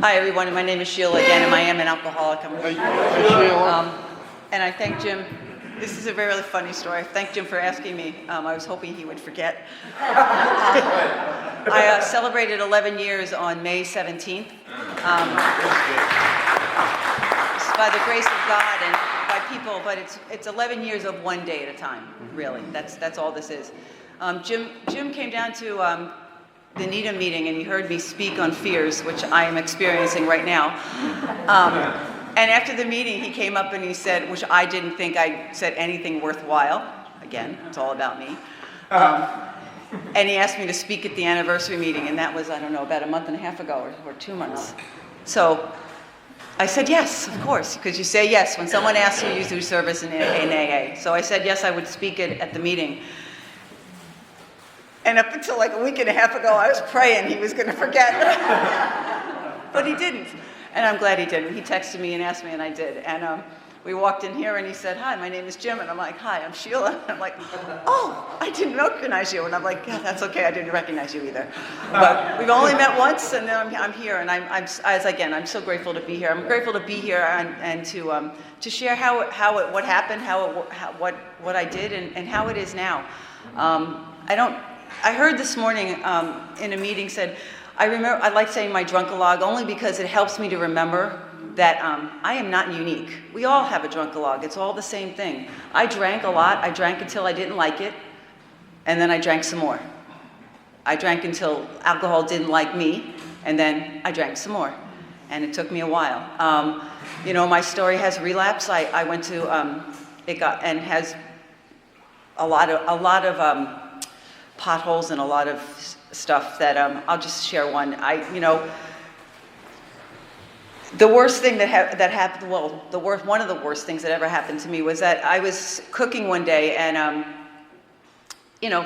Hi, everyone. My name is Shelagh again, and I am an alcoholic. Hey, Shelagh. And I thank Jim. This is a very really funny story. I thank Jim for asking me. I was hoping he would forget. I celebrated 11 years on May 17th. By the grace of God and by people, but it's 11 years of one day at a time, really. That's all this is. Jim came down to the NEDA meeting, and he heard me speak on fears, which I am experiencing right now. And after the meeting, he came up and he said, which I didn't think I said anything worthwhile. Again, it's all about me. And he asked me to speak at the anniversary meeting, and that was, I don't know, about a month and a half ago or 2 months. So I said yes, of course, because you say yes when someone asks you to do service in AA. So I said yes, I would speak at the meeting. And up until like a week and a half ago, I was praying he was going to forget. But he didn't. And I'm glad he didn't. He texted me and asked me, and I did. And we walked in here, and he said, "Hi, my name is Jim." And I'm like, "Hi, I'm Shelagh." And I'm like, "Oh, I didn't recognize you." And I'm like, "Yeah, that's okay. I didn't recognize you either." But we've only met once, and then I'm here. And I'm so grateful to be here. I'm grateful to be here and to share what happened, what I did, and how it is now. I heard this morning in a meeting said, I like saying my drunk-a-log only because it helps me to remember that I am not unique. We all have a drunk-a-log. It's all the same thing. I drank a lot. I drank until I didn't like it, and then I drank some more. I drank until alcohol didn't like me, and then I drank some more. And it took me a while. My story has relapse. I went to, has a lot of potholes and a lot of stuff that I'll just share one. The worst thing that happened, one of the worst things that ever happened to me was that I was cooking one day and,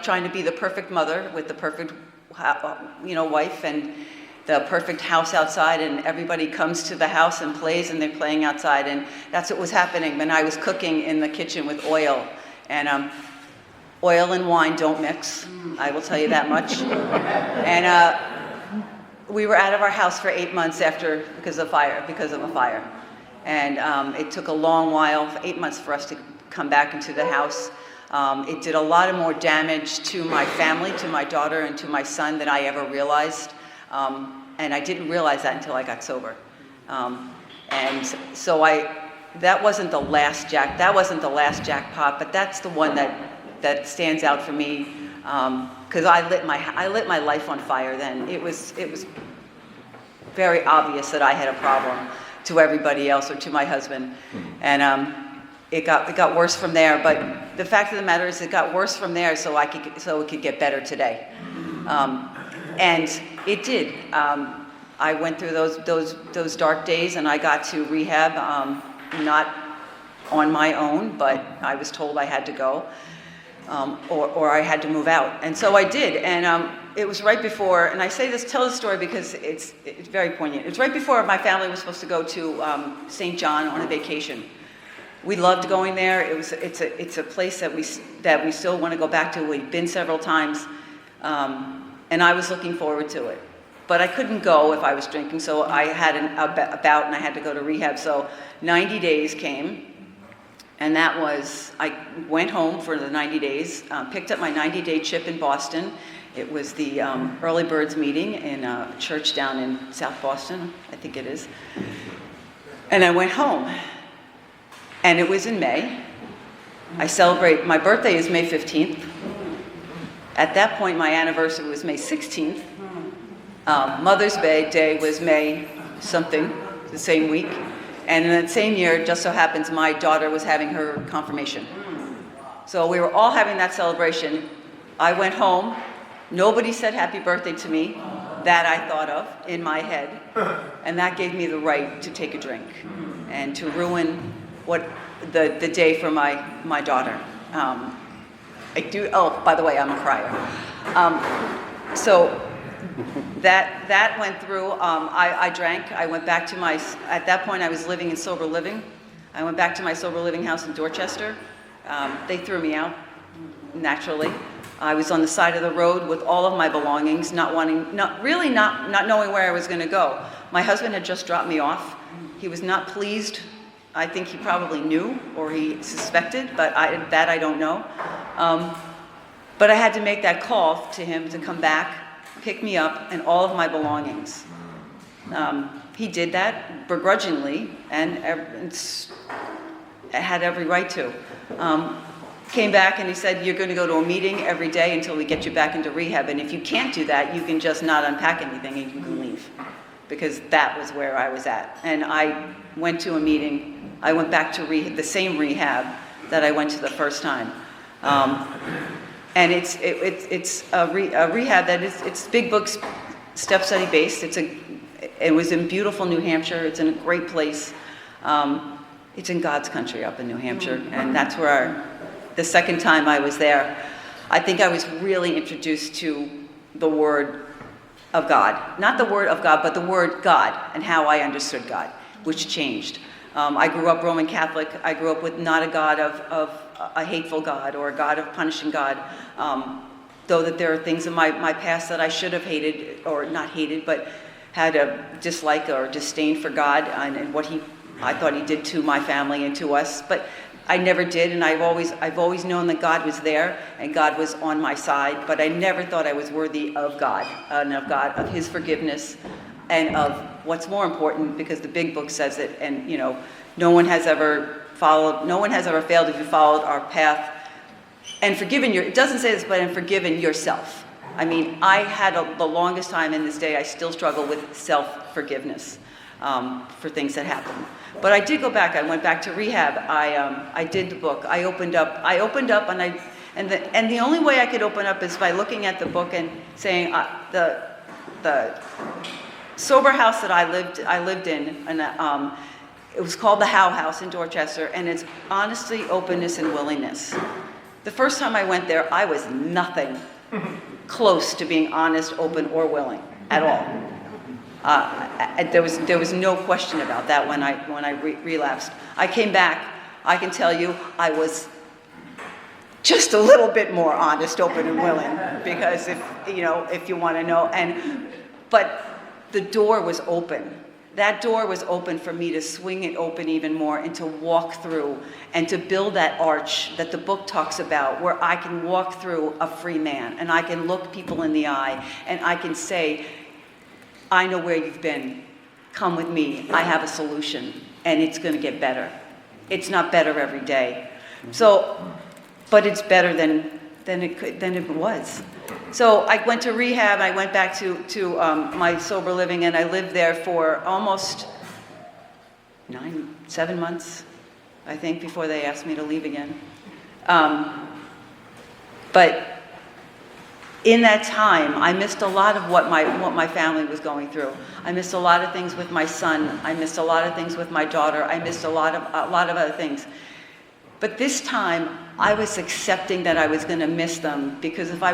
trying to be the perfect mother with the perfect, wife and the perfect house outside, and everybody comes to the house and plays, and they're playing outside, and that's what was happening when I was cooking in the kitchen with oil. And oil and wine don't mix, I will tell you that much. And we were out of our house for 8 months because of a fire. And it took a long while, 8 months, for us to come back into the house. It did a lot of more damage to my family, to my daughter, and to my son than I ever realized. And I didn't realize that until I got sober. And so that wasn't the last jackpot, but that's the one that stands out for me, because I lit my life on fire then. It was very obvious that I had a problem to everybody else, or to my husband, and it got worse from there. But the fact of the matter is, it got worse from there, so it could get better today, and it did. I went through those dark days, and I got to rehab, not on my own, but I was told I had to go. Or I had to move out. And so I did. And it was right before, and I tell this story because it's very poignant. It's right before my family was supposed to go to St. John on a vacation. We loved going there. It's a place that we still want to go back to. We've been several times. And I was looking forward to it. But I couldn't go if I was drinking, so I had a bout, and I had to go to rehab. So 90 days came. And I went home for the 90 days, picked up my 90-day chip in Boston. It was the Early Birds meeting in a church down in South Boston, I think it is. And I went home. And it was in May. My birthday is May 15th. At that point, my anniversary was May 16th. Mother's Day was May something, the same week. And in that same year, just so happens, my daughter was having her confirmation. So we were all having that celebration. I went home. Nobody said happy birthday to me, that I thought of in my head. And that gave me the right to take a drink and to ruin the day for my daughter. By the way, I'm a crier. So that went through. I drank. I went back to at that point I was living in sober living. I went back to my sober living house in Dorchester. They threw me out, naturally. I was on the side of the road with all of my belongings, not knowing where I was going to go. My husband had just dropped me off. He was not pleased. I think he probably knew or he suspected, but I don't know. But I had to make that call to him to come back, pick me up, and all of my belongings. He did that begrudgingly and had every right to. Came back and he said, you're going to go to a meeting every day until we get you back into rehab. And if you can't do that, you can just not unpack anything and you can leave. Because that was where I was at. And I went to a meeting. I went back to the same rehab that I went to the first time. And it's a rehab that it's Big Book's step study based. It was in beautiful New Hampshire. It's in a great place. It's in God's country up in New Hampshire. And that's where the second time I was there, I think I was really introduced to the Word of God. Not the Word of God, but the Word God and how I understood God, which changed. I grew up Roman Catholic. I grew up with not a God of a hateful God or a God of punishing God, though that there are things in my past that I should have hated, or not hated, but had a dislike or disdain for God and what I thought he did to my family and to us. But I never did, and I've always known that God was there and God was on my side, but I never thought I was worthy of God and of his forgiveness and of what's more important, because the Big Book says it, and no one has ever failed if you followed our path and forgiven it doesn't say this, but and forgiven yourself. I mean, I had the longest time in this day, I still struggle with self-forgiveness for things that happened. But I did go back. I went back to rehab. I did the book. I opened up, and the only way I could open up is by looking at the book and saying the sober house that I lived in, and it was called the Howe House in Dorchester, and it's honesty, openness, and willingness. The first time I went there, I was nothing close to being honest, open, or willing at all. There was no question about that when I relapsed. I came back. I can tell you, I was just a little bit more honest, open, and willing, because if you want to know. But the door was open. That door was open for me to swing it open even more and to walk through and to build that arch that the book talks about, where I can walk through a free man and I can look people in the eye and I can say, I know where you've been. Come with me. I have a solution, and it's going to get better. It's not better every day. But it's better than it was. So I went to rehab. I went back to my sober living, and I lived there for almost 7 months, I think, before they asked me to leave again. But in that time, I missed a lot of what my family was going through. I missed a lot of things with my son. I missed a lot of things with my daughter. I missed a lot of other things. But this time, I was accepting that I was going to miss them, because if I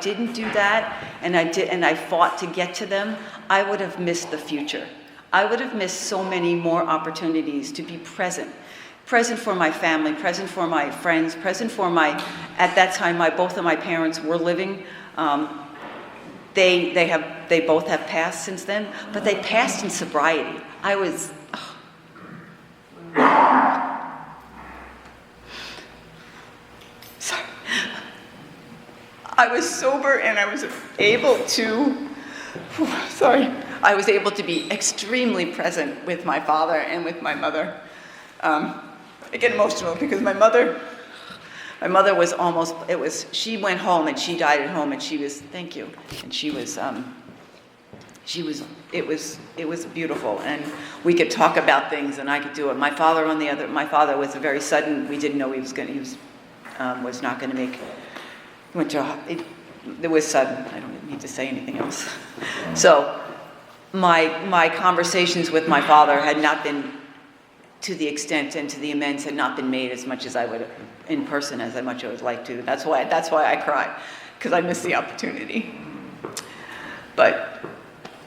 didn't do that and I fought to get to them, I would have missed the future. I would have missed so many more opportunities to be present for my family, present for my friends, present for at that time, both of my parents were living. They both have passed since then, but they passed in sobriety. Sorry. I was sober and I was able to be extremely present with my father and with my mother. I get emotional because my mother was she went home and she died at home, and thank you. And it was beautiful, and we could talk about things and I could do it. My father was a very sudden, we didn't know he was not going to make, it was sudden. I don't need to say anything else. So my conversations with my father had not been to the extent and to the amends, had not been made as much as I would in person, as much I would like to. That's why I cry, because I miss the opportunity. But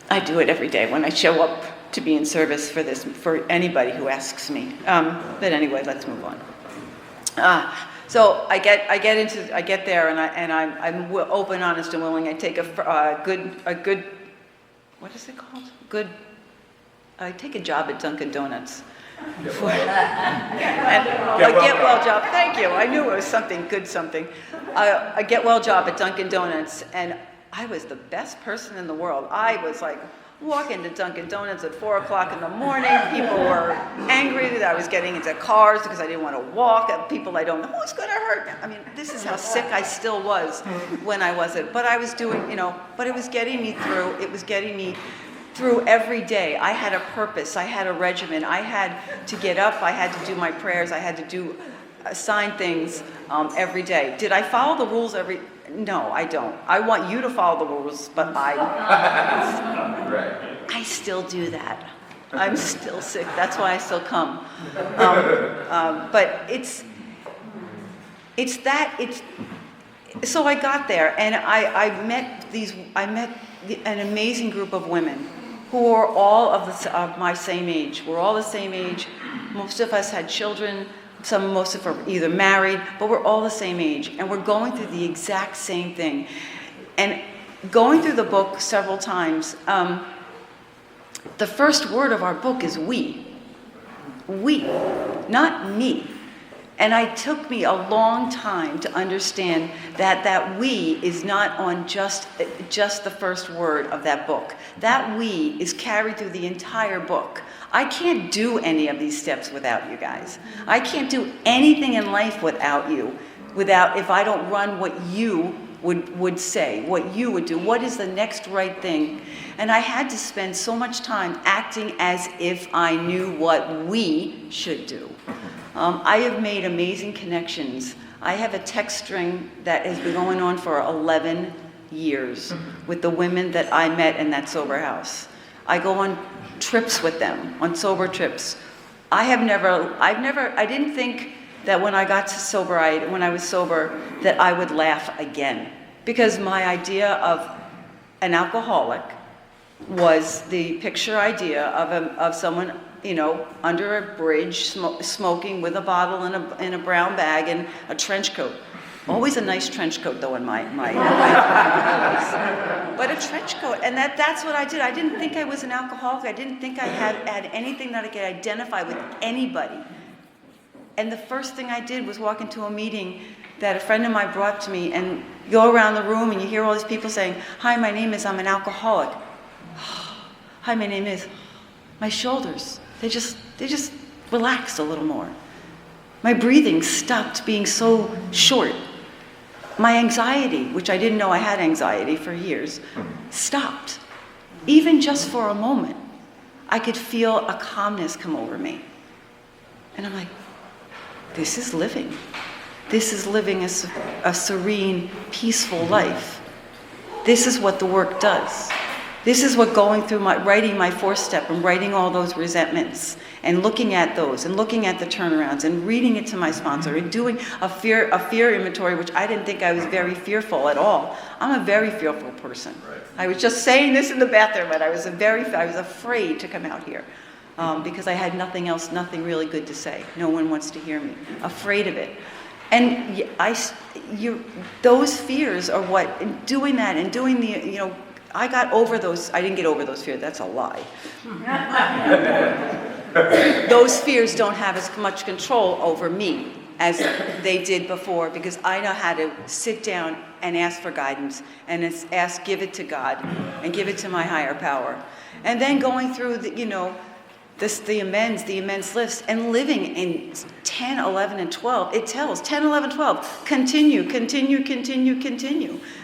I do it every day when I show up to be in service for anybody who asks me. But anyway, let's move on. So I get there, and I'm open, honest, and willing. I take a good, what is it called? I take a job at Dunkin' Donuts. Get well job. Thank you. I knew it was something. A get well job at Dunkin' Donuts, and I was the best person in the world. I was like walking to Dunkin' Donuts at 4 o'clock in the morning. People were angry that I was getting into cars because I didn't want to walk. People I don't know, who's going to hurt me? I mean, this is how sick I still was when I wasn't. But I was doing, but it was getting me through. It was getting me through every day. I had a purpose. I had a regimen. I had to get up. I had to do my prayers. I had to do sign things every day. Did I follow the rules No, I don't. I want you to follow the rules, but I still do that. I'm still sick. That's why I still come. But so I got there, and I met an amazing group of women who were all of my same age. We're all the same age. Most of us had children. Most of us are either married, but we're all the same age, and we're going through the exact same thing. And going through the book several times, the first word of our book is we. We, not me. And it took me a long time to understand that we is not on just the first word of that book. That we is carried through the entire book. I can't do any of these steps without you guys. I can't do anything in life without you, if I don't run what you would say, what you would do, what is the next right thing. And I had to spend so much time acting as if I knew what we should do. I have made amazing connections. I have a text string that has been going on for 11 years with the women that I met in that sober house. I go on trips with them, on sober trips. I didn't think that when I got to when I was sober, that I would laugh again. Because my idea of an alcoholic was the picture idea of someone, under a bridge, smoking with a bottle in a brown bag and a trench coat. Always a nice trench coat, though, in my but a trench coat, and that's what I did. I didn't think I was an alcoholic. I didn't think I had anything that I could identify with anybody. And the first thing I did was walk into a meeting that a friend of mine brought to me, and go around the room, and you hear all these people saying, "Hi, my name is, I'm an alcoholic." "Hi, my name is," my shoulders, they just relaxed a little more. My breathing stopped being so short. My anxiety, which I didn't know I had anxiety for years, stopped. Even just for a moment, I could feel a calmness come over me. And I'm like, this is living. This is living a serene, peaceful life. This is what the work does. This is what going through writing my 4th step and writing all those resentments and looking at those and looking at the turnarounds and reading it to my sponsor and doing a fear inventory, which I didn't think I was very fearful at all. I'm a very fearful person. Right. I was just saying this in the bathroom, but I was afraid to come out here because I had nothing really good to say. No one wants to hear me. Afraid of it. And those fears are what, doing that and doing I got over those. I didn't get over those fears. That's a lie. Those fears don't have as much control over me as they did before, because I know how to sit down and ask for guidance and give it to God and give it to my higher power. And then going through the amends list and living in 10, 11, and 12. It tells 10, 11, 12. Continue.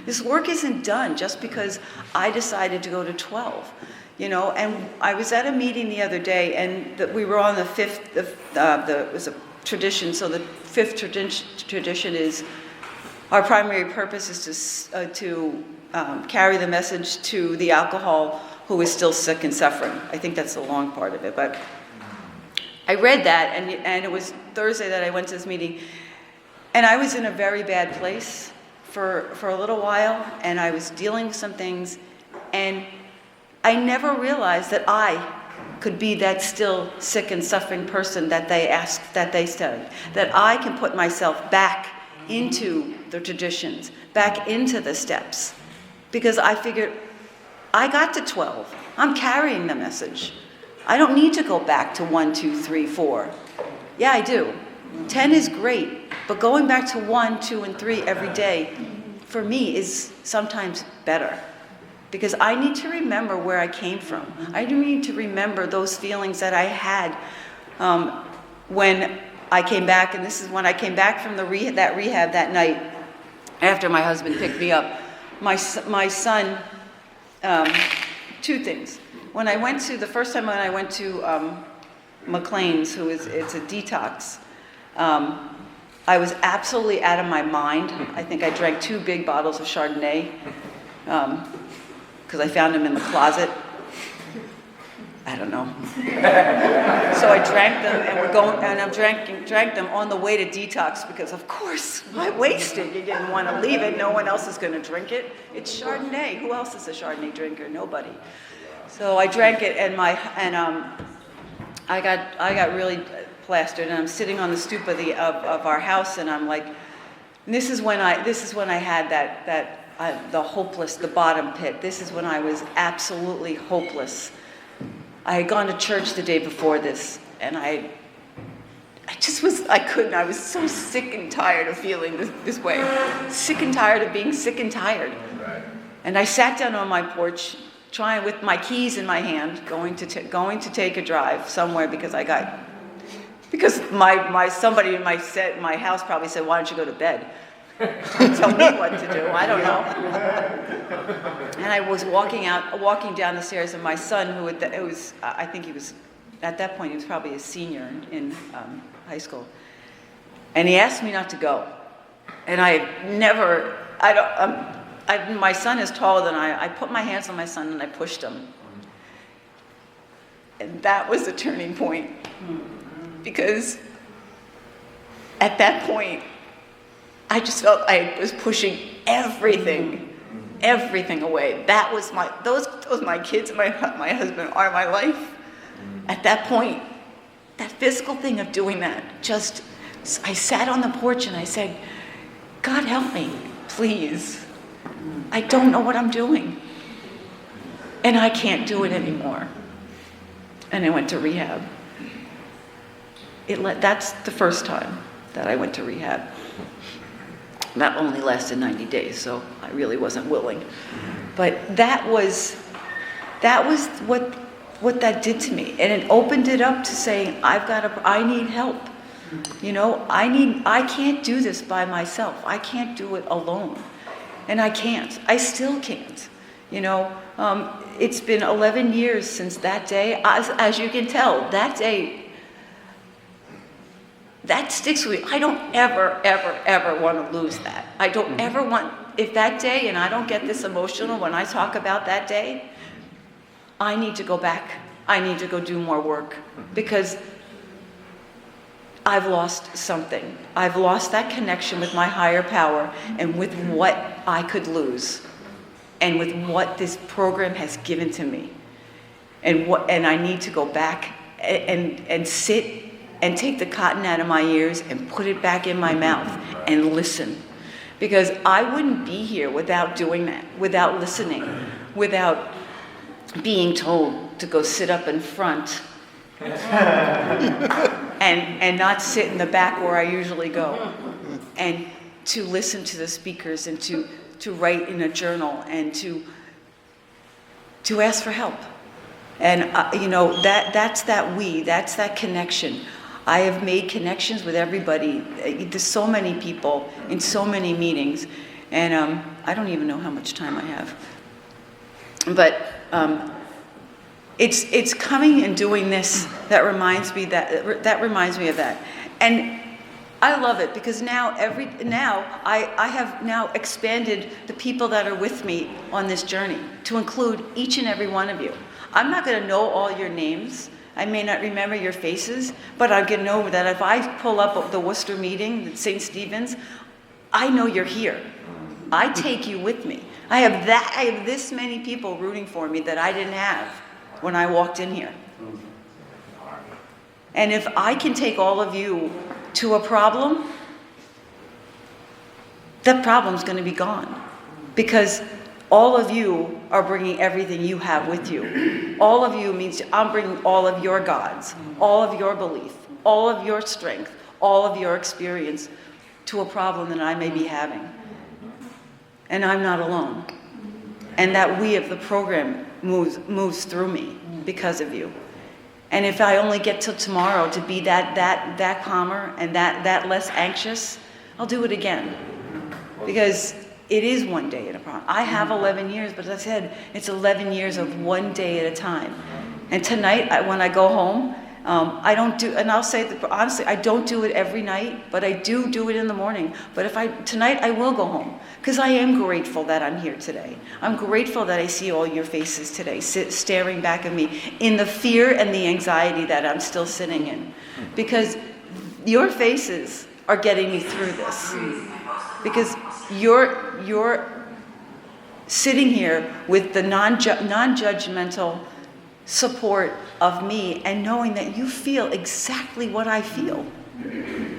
This work isn't done just because I decided to go to 12. And I was at a meeting the other day, and we were on the 5th. It was a tradition. So the 5th tradition is our primary purpose is to carry the message to the alcohol who is still sick and suffering. I think that's the long part of it. But I read that, and it was Thursday that I went to this meeting, and I was in a very bad place for a little while, and I was dealing with some things, and I never realized that I could be that still sick and suffering person that they said, that I can put myself back into the traditions, back into the steps. Because I figured, I got to 12. I'm carrying the message. I don't need to go back to 1, 2, 3, 4. Yeah, I do. 10 is great, but going back to 1, 2, and 3 every day, for me, is sometimes better. Because I need to remember where I came from. I need to remember those feelings that I had when I came back, and this is when I came back from that rehab that night, after my husband picked me up. My son, two things. The first time when I went to McLean's, it's a detox, I was absolutely out of my mind. I think I drank 2 big bottles of Chardonnay, because I found them in the closet. I don't know. So I drank them, and I drank them on the way to detox, because of course, why waste it? You didn't want to leave it. No one else is going to drink it. It's Chardonnay. Who else is a Chardonnay drinker? Nobody. So I drank it, and I got really plastered, and I'm sitting on the stoop of our house, and I'm like, this is when I had the hopeless, the bottom pit. This is when I was absolutely hopeless. I had gone to church the day before this, and I was so sick and tired of feeling this way. Sick and tired of being sick and tired. Right. And I sat down on my porch, trying with my keys in my hand, going to take a drive somewhere, because somebody in my house probably said, "Why don't you go to bed?" Tell me what to do. I don't know. And I was walking down the stairs, and my son, I think he was, at that point, he was probably a senior in high school. And he asked me not to go. And my son is taller than I put my hands on my son and I pushed him. And that was a turning point. Because at that point, I just felt I was pushing everything away. Those my kids and my husband are my life. At that point, that physical thing of doing that, I sat on the porch and I said, "God help me, please. I don't know what I'm doing. And I can't do it anymore." And I went to rehab. That's the first time that I went to rehab. That only lasted 90 days, so I really wasn't willing. But that was what that did to me. And it opened it up to saying, I need help. I can't do this by myself. I can't do it alone. And I can't. I still can't. It's been 11 years since that day. As you can tell, that day, that sticks with me. I don't ever, ever, ever want to lose that. I don't ever want, if that day, and I don't get this emotional when I talk about that day, I need to go back. I need to go do more work, because I've lost something. I've lost that connection with my higher power and with what I could lose and with what this program has given to me. And I need to go back and sit and take the cotton out of my ears and put it back in my mouth and listen. Because I wouldn't be here without doing that, without listening, without being told to go sit up in front and not sit in the back where I usually go, and to listen to the speakers, and to write in a journal, and to ask for help. And that's that connection. I have made connections with everybody. There's so many people in so many meetings, and I don't even know how much time I have. But it's coming and doing this that reminds me of that, and I love it, because now I have now expanded the people that are with me on this journey to include each and every one of you. I'm not going to know all your names. I may not remember your faces, but I'm going to know that if I pull up the Worcester meeting at St. Stephen's, I know you're here. I take you with me. I have this many people rooting for me that I didn't have when I walked in here. And if I can take all of you to a problem, that problem's going to be gone. Because all of you are bringing everything you have with you. All of you means I'm bringing all of your gods, all of your belief, all of your strength, all of your experience to a problem that I may be having. And I'm not alone. And that we of the program moves through me because of you. And if I only get till tomorrow to be that calmer and that less anxious, I'll do it again. Because it is one day at a time. I have 11 years, but as I said, it's 11 years of one day at a time. And tonight, when I go home, I don't do, and I'll say that honestly, I don't do it every night, but I do it in the morning. But tonight I will go home, because I am grateful that I'm here today. I'm grateful that I see all your faces today, staring back at me in the fear and the anxiety that I'm still sitting in. Because your faces are getting me through this. Because you're sitting here with the non-judgmental support of me and knowing that you feel exactly what I feel.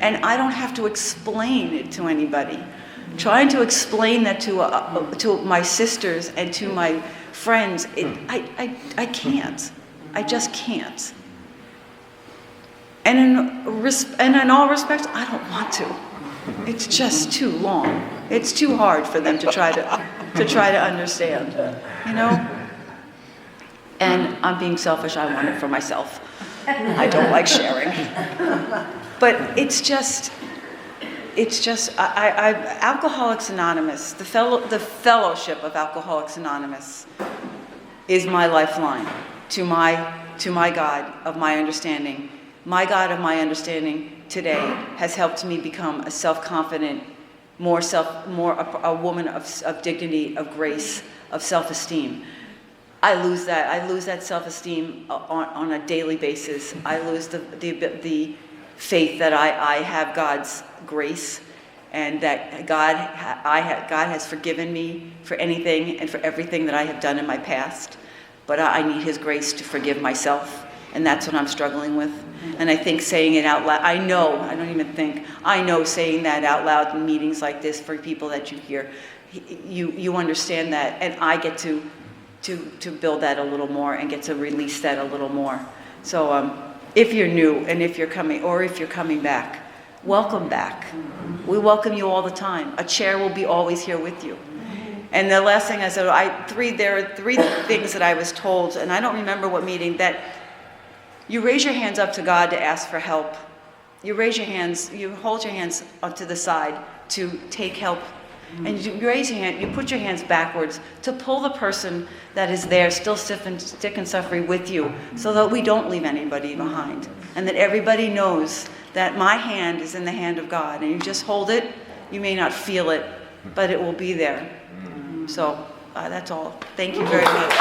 And I don't have to explain it to anybody. Trying to explain that to my sisters and to my friends, I can't. I just can't. And in all respects, I don't want to. It's just too long. It's too hard for them to try to understand, you know? And I'm being selfish, I want it for myself. I don't like sharing. But it's just, Alcoholics Anonymous, the fellowship of Alcoholics Anonymous is my lifeline to my God of my understanding. My God of my understanding today has helped me become a self-confident, a woman of dignity, of grace, of self-esteem. I lose that self-esteem on a daily basis. I lose the faith that I have God's grace, and that God has forgiven me for anything and for everything that I have done in my past. But I need His grace to forgive myself, and that's what I'm struggling with. And I think saying it out loud, I know saying that out loud in meetings like this for people that you hear, you understand that, and I get to build that a little more and get to release that a little more. So if you're new and if you're coming back, welcome back. We welcome you all the time. A chair will be always here with you. And the last thing I said, there are three things that I was told, and I don't remember what meeting, that you raise your hands up to God to ask for help. You raise your hands, you hold your hands up to the side to take help. And you raise your hand, you put your hands backwards to pull the person that is there, still stick and suffering with you, so that we don't leave anybody behind. And that everybody knows that my hand is in the hand of God. And you just hold it. You may not feel it, but it will be there. So that's all. Thank you very much.